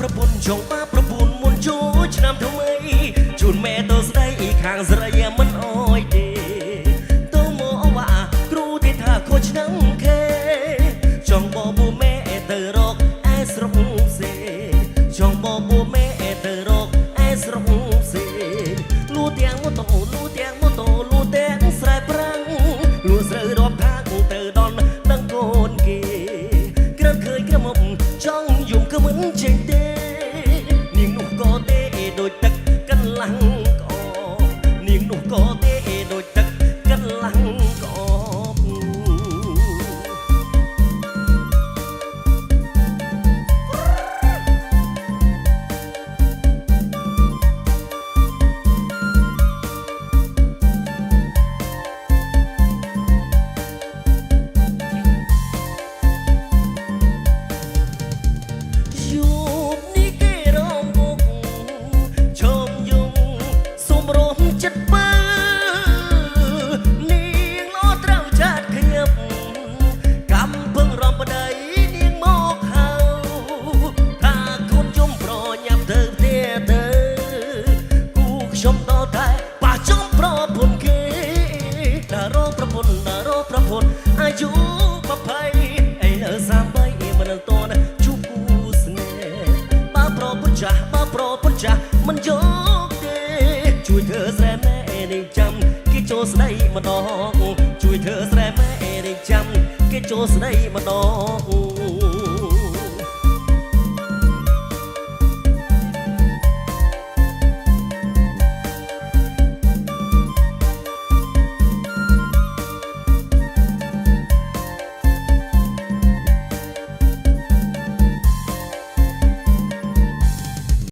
ប្រពន្ធចង់បាប្រពន្ធមុនចូលឆ្នាំថ្មីជូនម៉ែទៅស្ដីខាងស្រីមិនអោយទេទៅមកវ៉ាគ្រូទីថាខូចឆ្នាំខេចង់បបម៉ែទៅរកឯស្រុកផ្សេងចង់បបម៉ែទៅរកឯស្រុកផ្សេងលូទាំងម៉ូតូលូទាំងម៉ូតូលូទាំងស្រែប្រាំងលូស្រូវរាប់ថាទៅដល់ដឹងកូនគេក្រឹតឃើញក្រមុំចង់យំក៏មិនចេញទេនាងនោះក៏ទេដូចទឹកកន្លះកោនាងនោះក៏ទេដូចទឹកកន្លះកោអាយុ20ឯនៅ33មិនតន់ជួបគូស្នេហ៍បើប្រពន្ធចាស់បើប្រពន្ធចាស់មិនយកទេជួយធ្វើស្រែម៉ែនេះចាំគេចូលស្ដីម្ដងជួយធ្វើស្រែម៉ែនេះចាំគេចូលស្ដីម្ដង